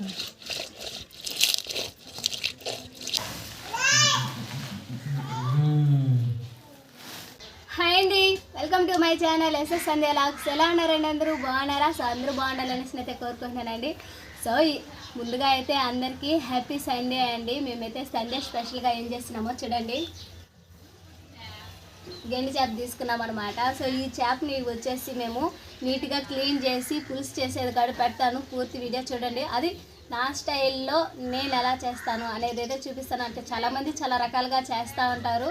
Hi అండి, welcome to my channel SS Sandhya logs. ఎలా ఉన్నారండి? అందరూ బాగున్నారా? సో అందరూ బాగుండాలని అయితే కోరుకుంటున్నానండి. సో ముందుగా అయితే అందరికీ హ్యాపీ సండే అండి. మేమైతే సండే స్పెషల్గా ఏం చేస్తున్నామో చూడండి. గెండి చేప తీసుకున్నాం అనమాట. సో ఈ చేపని వచ్చేసి మేము నీట్గా క్లీన్ చేసి పులుసు చేసేది కాడ పెడతాను. పూర్తి వీడియో చూడండి. అది నా స్టైల్లో నేను ఎలా చేస్తాను అనేది అయితే చూపిస్తాను. అంటే చాలామంది చాలా రకాలుగా చేస్తూ ఉంటారు.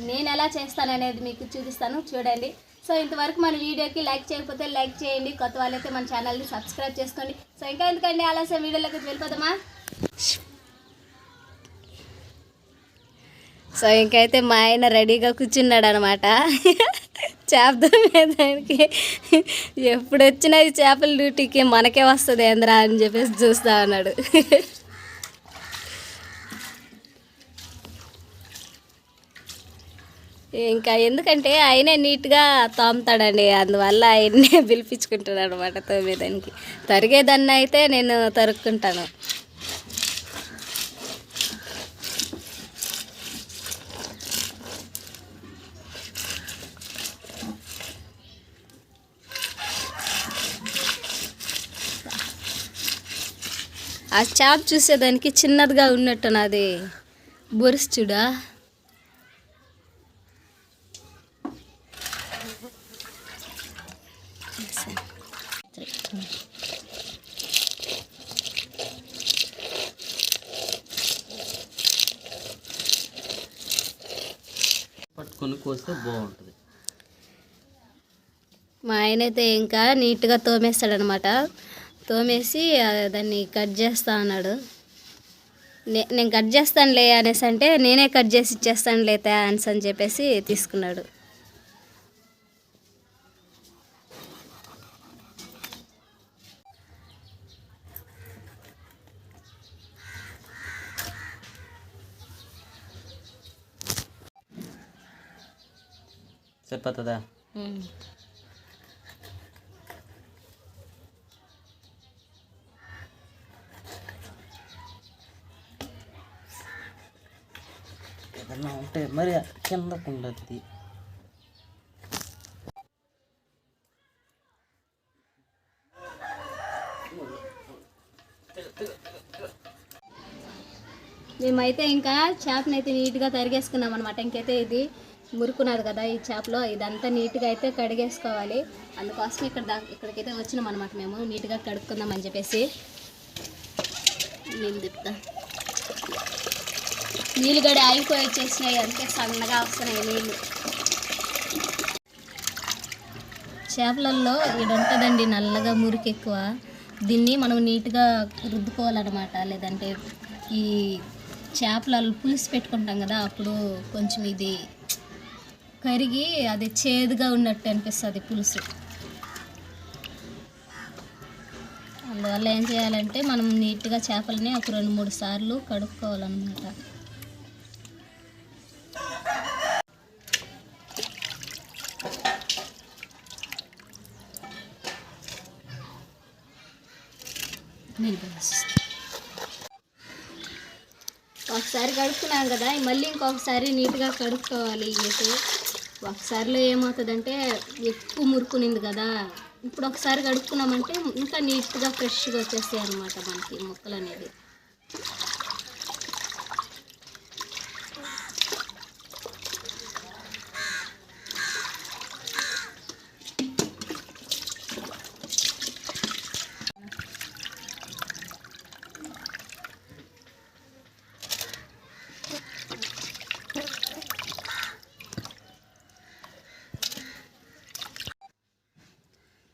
నేను ఎలా చేస్తాను అనేది మీకు చూపిస్తాను, చూడండి. సో ఇంతవరకు మన వీడియోకి లైక్ చేయకపోతే లైక్ చేయండి. కొత్త వాళ్ళైతే మన ఛానల్ని సబ్స్క్రైబ్ చేసుకోండి. సో ఇంకా ఎందుకండి ఆలస్యం, వీడియోలోకి వెళ్ళిపోదామా? సో ఇంకైతే మా ఆయన రెడీగా కూర్చున్నాడు అనమాట. చేప దొమ్మేదానికి. ఎప్పుడు వచ్చినా ఈ చేపల డ్యూటీకి మనకే వస్తుంది ఏంద్రా అని చెప్పేసి చూస్తా ఉన్నాడు. ఇంకా ఎందుకంటే ఆయనే నీట్గా తోముతాడండి, అందువల్ల ఆయన్నే పిలిపించుకుంటాడు అనమాట తోమేదానికి. తరిగేదాన్ని అయితే నేను తరుక్కుంటాను. ఆ చేప చూసేదానికి చిన్నదిగా ఉన్నట్టు నాది బొరుసు చూడా. పట్టుకొని కోస్తే బాగుంటుంది. మా ఆయన అయితే ఇంకా నీట్గా తోమేస్తాడనమాట. తోమేసి దాన్ని కట్ చేస్తా అన్నాడు. నేను కట్ చేస్తానులే అనేసి అంటే నేనే కట్ చేసి ఇచ్చేస్తానులే థ్యాంక్స్ అని చెప్పేసి తీసుకున్నాడు. సరిపోతుందా? ఏదన్నా ఉంటే మరి కిందకు ఉండద్ది. మేమైతే ఇంకా చేపని అయితే నీట్గా తరిగేసుకున్నాం అనమాట. ఇంకైతే ఇది మురుకున్నది కదా ఈ చేపలో, ఇదంతా నీట్గా అయితే కడిగేసుకోవాలి. అందుకోసం ఇక్కడికైతే వచ్చినాం అనమాట. మేము నీట్గా కడుక్కుందాం అని చెప్పేసి. నీళ్ళు తిప్పుతా, నీళ్ళు గడి ఆగిపోయి వచ్చేసినాయి, అంతే సన్నగా వస్తున్నాయి నీళ్ళు. చేపలలో ఇది ఉంటుందండి నల్లగా మురికి ఎక్కువ. దీన్ని మనం నీట్గా రుద్దుకోవాలన్నమాట. లేదంటే ఈ చేపలలో పులుసు పెట్టుకుంటాం కదా, అప్పుడు కొంచెం ఇది కరిగి అది చేదుగా ఉన్నట్టు అనిపిస్తుంది పులుసు. అందువల్ల ఏం చేయాలంటే మనం నీట్గా చేపలని ఒక 2-3 సార్లు కడుక్కోవాలన్నమాట. ఒకసారి కడుక్కున్నాం కదా, మళ్ళీ ఇంకొకసారి నీట్గా కడుక్కోవాలి. ఇటు ఒకసారిలో ఏమవుతుందంటే ఎక్కువ మురుకునింది కదా, ఇప్పుడు ఒకసారి కడుక్కున్నామంటే ఇంకా నీట్గా ఫ్రెష్గా వచ్చేస్తాయి అన్నమాట మనకి ముక్కలు అనేది.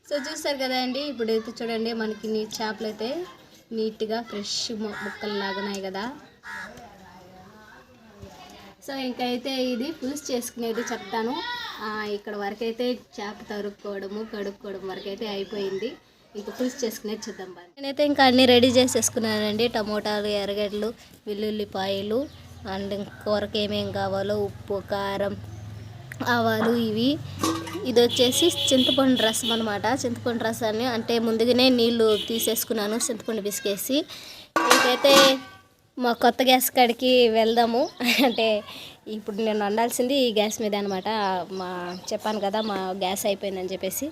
సో చూస్తారు కదా అండి, ఇప్పుడు అయితే చూడండి మనకి చేపలు అయితే నీట్గా ఫ్రెష్ ముక్కలు లాగున్నాయి కదా. సో ఇంకైతే ఇది పులుసు చేసుకునేది చెప్తాను. ఇక్కడ వరకైతే చేప తరుక్కోవడము కడుక్కోవడం వరకైతే అయిపోయింది. ఇంకా పులుసు చేసుకునేది చూద్దాం. నేనైతే ఇంకా అన్నీ రెడీ చేసేసుకున్నానండి. టమోటాలు, ఎర్రగడ్డలు, వెల్లుల్లిపాయలు అండ్ కూరకి ఏమేమి కావాలో ఉప్పు, కారం, ఆవాలు ఇవి. ఇది వచ్చేసి చింతపండు రసం అనమాట. చింతపండు రసాన్ని అంటే ముందుగానే నీళ్లు తీసేసుకున్నాను చింతపండు పిసికేసి. ఇంకైతే మా కొత్త గ్యాస్ కాడికి వెళ్దాము. అంటే ఇప్పుడు నేను వండాల్సింది ఈ గ్యాస్ మీద అనమాట. చెప్పాను కదా మా గ్యాస్ అయిపోయిందని చెప్పేసి.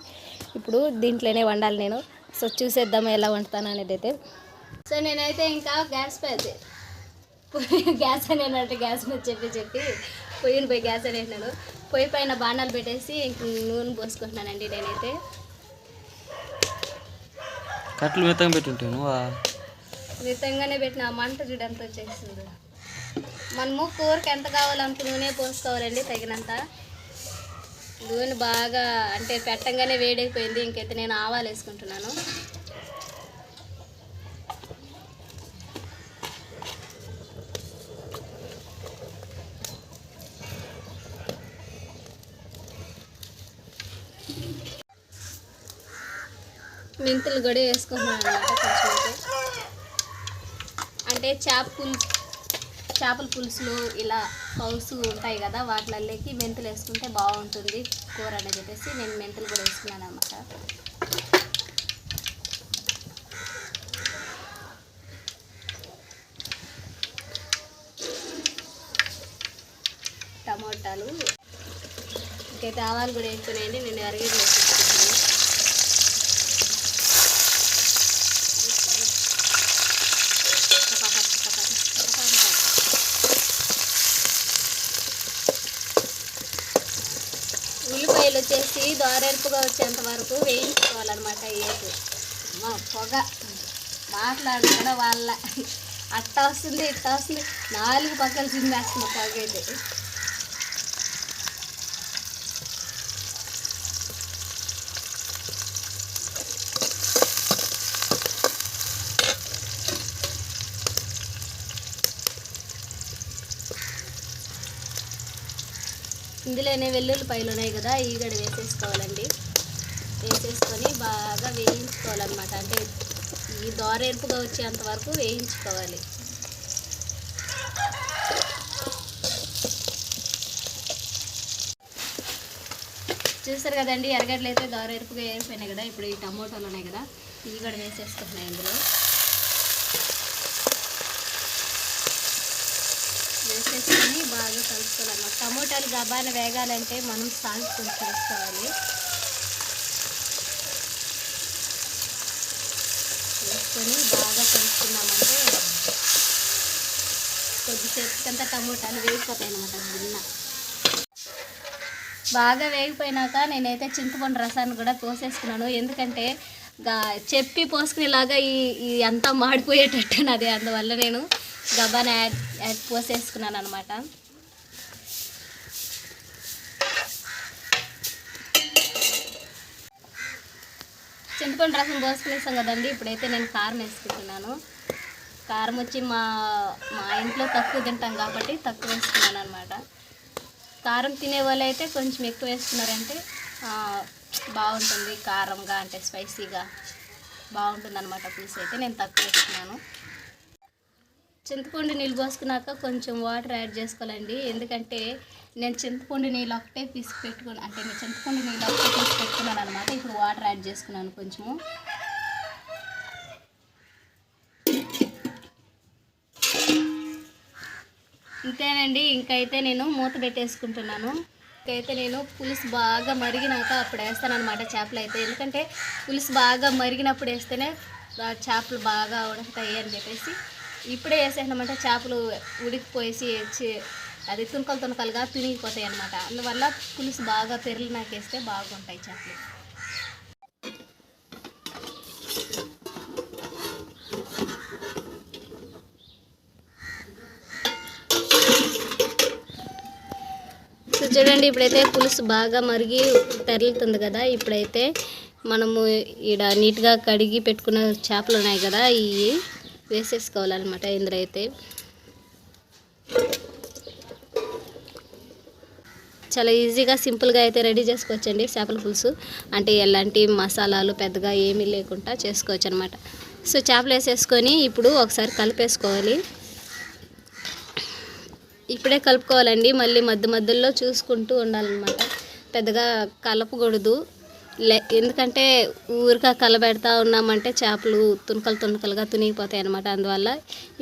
ఇప్పుడు దీంట్లోనే వండాలి నేను. సో చూసేద్దాము ఎలా వండుతాను అనేది అయితే. సో నేనైతే ఇంకా గ్యాస్ అనేనంటే గ్యాస్ మీద చెప్పి పొయ్యిని పోయి గ్యాస్ అనేసినాను. పొయ్యి పైన బాణాలు పెట్టేసి నూనె పోసుకుంటున్నానండి నేనైతే. కట్లు మితంగా పెట్టుంటాను మితంగానే పెట్టిన మంట చూడంత వచ్చేస్తుంది. మనము కూరకి ఎంత కావాలంత నూనె పోసుకోవాలండి తగినంత. నూనె బాగా అంటే పెట్టంగానే వేడైపోయింది. ఇంకైతే నేను ఆవాలు వేసుకుంటున్నాను. మెంతులు కూడా వేసుకుంటున్నాను అనమాట కొంచెం అయితే. అంటే చేపల పులుసులు ఇలా పౌసు ఉంటాయి కదా, వాటిలలోకి మెంతులు వేసుకుంటే బాగుంటుంది కూర అని చెప్పేసి నేను మెంతులు కూడా వేసుకున్నాను అనమాట. టమోటాలు ఇంకైతే ఆవాలు కూడా వేసుకునేయండి. నేను ఎరగడ్డలు వేసుకుంటున్నాను. ఉల్లిపాయలు వచ్చేసి దోరెరుపుగా వచ్చేంత వరకు వేయించుకోవాలన్నమాట. ఏది మా పొగ మాట్లాడుతున్న వాళ్ళ అట్ట వస్తుంది ఇట్ట వస్తుంది, 4 పక్కలు చిందేస్తుంది పొగ అయితే. ఇందులోనే వెల్లుల్లిపాయలు ఉన్నాయి కదా, ఈ గడ వేసేసుకోవాలండి. వేసేసుకొని బాగా వేయించుకోవాలన్నమాట. అంటే ఈ దోరెరుపుగా వచ్చేంత వరకు వేయించుకోవాలి. చూసారు కదండి, ఎర్రగడ్డలు అయితే దోరెరుపుగా ఏరిపోయినాయి కదా. ఇప్పుడు ఈ టమోటాలు ఉన్నాయి కదా, ఇవి కూడా వేసేసుకుంటున్నాయి. ఇందులో వేసేసుకొని బాగా కలుపుకోవాలన్నమాట. టమోటాలు గబాన వేగాలంటే మనం సాల్ట్ కొంచెం వేసుకోవాలి. వేసుకొని బాగా కలుపుకున్నామంటే కొద్దిసేపటికంతా టమోటాలు వేగిపోతాయి అన్నమాట. గిన్నె బాగా వేగిపోయినాక నేనైతే చింతపండు రసాన్ని కూడా పోసేసుకున్నాను. ఎందుకంటే చెప్పి పోసుకునేలాగా ఈ అంతా మాడిపోయేటట్టు నాది. అందువల్ల నేను గబాన యాడ్ పోసేసుకున్నాను అనమాట. చింతపండు రసం పోసుకునేసాం కదండి. ఇప్పుడైతే నేను కారం వేసుకుంటున్నాను. కారం వచ్చి మా ఇంట్లో తక్కువ తింటాం కాబట్టి తక్కువ వేసుకున్నాను అనమాట. కారం తినే వాళ్ళు అయితే కొంచెం ఎక్కువ వేసుకున్నారంటే బాగుంటుంది. కారంగా అంటే స్పైసీగా బాగుంటుంది అనమాట పులుసు అయితే. నేను తక్కువ వేసుకున్నాను. చింతపండు నీళ్ళు పోసుకున్నాక కొంచెం వాటర్ యాడ్ చేసుకోవాలండి. ఎందుకంటే నేను చింతపండు నీళ్ళు ఒకటే పెట్టుకున్నాను అనమాట. ఇప్పుడు వాటర్ యాడ్ చేసుకున్నాను కొంచెము. ఇంతేనండి. ఇంకైతే నేను మూత పెట్టేసుకుంటున్నాను. ఇంకైతే నేను పులుసు బాగా మరిగినాక అప్పుడు వేస్తాను అనమాట చేపలు అయితే. ఎందుకంటే పులుసు బాగా మరిగినప్పుడు వేస్తేనే చేపలు బాగా ఉడుకుతాయి అని చెప్పేసి ఇప్పుడే వేసేసినామంటే చేపలు ఉడికిపోయేసి అది తునకలుగా తునిగిపోతాయి అన్నమాట. అందువల్ల పులుసు బాగా పెరిగినాక వేస్తే బాగుంటాయి చేపలు. సో చూడండి, ఇప్పుడైతే పులుసు బాగా మరిగి తెరలుతుంది కదా. ఇప్పుడైతే మనము ఈడ నీట్గా కడిగి పెట్టుకున్న చేపలు ఉన్నాయి కదా, ఇవి వేసేసుకోవాలన్నమాట. ఇందులో అయితే చాలా ఈజీగా సింపుల్గా అయితే రెడీ చేసుకోవచ్చండి చేపల పులుసు. అంటే ఎలాంటి మసాలాలు పెద్దగా ఏమీ లేకుండా చేసుకోవచ్చు అనమాట. సో చేపలు వేసేసుకొని ఇప్పుడు ఒకసారి కలిపేసుకోవాలి. ఇప్పుడే కలుపుకోవాలండి. మళ్ళీ మధ్య మధ్యలో చూసుకుంటూ ఉండాలన్నమాట. పెద్దగా కలపకూడదు. ఎందుకంటే ఊరికా కలబెడతా ఉన్నామంటే చేపలు తునకలుగా తునిగిపోతాయి అన్నమాట. అందువల్ల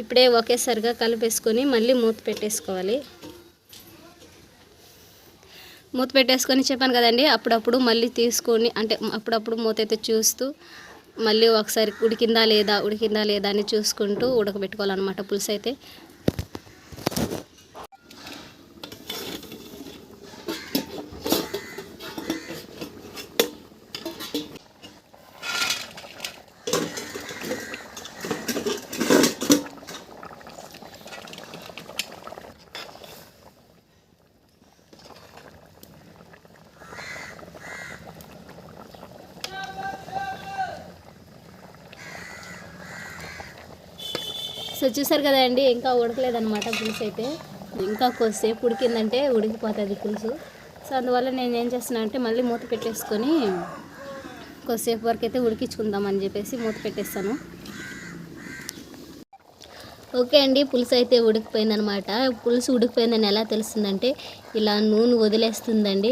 ఇప్పుడే ఒకేసారిగా కలిపేసుకొని మళ్ళీ మూత పెట్టేసుకోవాలి. మూత పెట్టేసుకొని చెప్పాను కదండి, అప్పుడప్పుడు మళ్ళీ తీసుకొని అంటే అప్పుడప్పుడు మూత అయితే చూస్తూ మళ్ళీ ఒకసారి ఉడికిందా లేదా అని చూసుకుంటూ ఉడకబెట్టుకోవాలన్నమాట పులుసు అయితే. సో చూసారు కదండి, ఇంకా ఉడకలేదన్నమాట పులుసు అయితే. ఇంకా కొద్దిసేపు ఉడికిందంటే ఉడికిపోతుంది పులుసు. సో అందువల్ల నేను ఏం చేస్తున్నాను అంటే మళ్ళీ మూత పెట్టేసుకొని కొద్దిసేపు వరకు అయితే ఉడికించుకుందామని చెప్పేసి మూత పెట్టేస్తాను. ఓకే అండి, పులుసు అయితే ఉడికిపోయిందనమాట. పులుసు ఉడికిపోయిందని ఎలా తెలుస్తుందంటే ఇలా నూనె వదిలేస్తుందండి.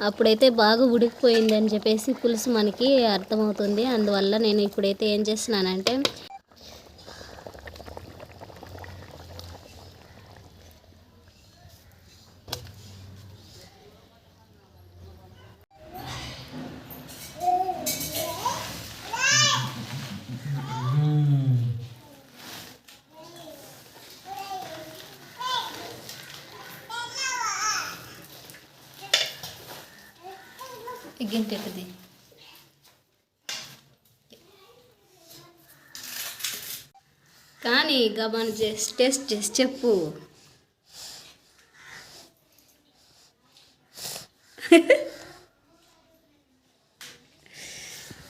అప్పుడైతే బాగా ఉడికిపోయింది అని చెప్పేసి పులుసు మనకి అర్థమవుతుంది. అందువల్ల నేను ఇప్పుడైతే ఏం చేస్తున్నానంటే గింటది కానీ గబాన్ టేస్ట్ చేసి చెప్పు.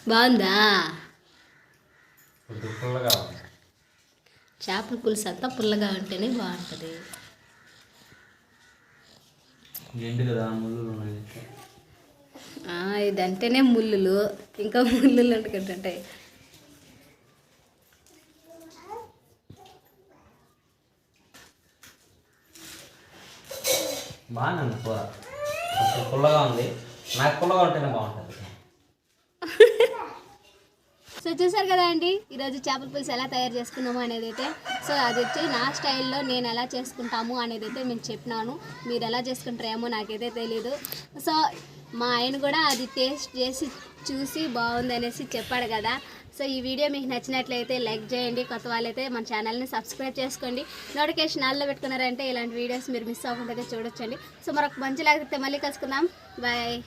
బాగుందా? చేపల పులుసు అంతా పుల్లగా ఉంటేనే బాగుంటుంది. ఇదంటేనే ముళ్ళులు, ఇంకా ముళ్ళులు అంటుకుంటుంటాయి. బాగుంది కూర, పుల్లగా ఉంది. నాకు పుల్లగా ఉంటేనే బాగుంటుంది. సో చూసారు కదా అండి, ఈరోజు చేపల పులుసు ఎలా తయారు చేసుకున్నాము అనేది అయితే. సో అది వచ్చి నా స్టైల్లో నేను ఎలా చేసుకుంటాము అనేది అయితే నేను చెప్పినాను. మీరు ఎలా చేసుకుంటారేమో నాకైతే తెలీదు. సో మా ఆయన కూడా అది టేస్ట్ చేసి చూసి బాగుంది అనేసి చెప్పాడు కదా. సో ఈ వీడియో మీకు నచ్చినట్లయితే లైక్ చేయండి. కొత్త వాళ్ళైతే మన ఛానల్ని సబ్స్క్రైబ్ చేసుకోండి. నోటిఫికేషన్ ఆల్లో పెట్టుకున్నారంటే ఇలాంటి వీడియోస్ మీరు మిస్ అవ్వకుండా చూడొచ్చండి. సో మరొక మంచి లేకపోతే మళ్ళీ కలుసుకుందాం. బాయ్.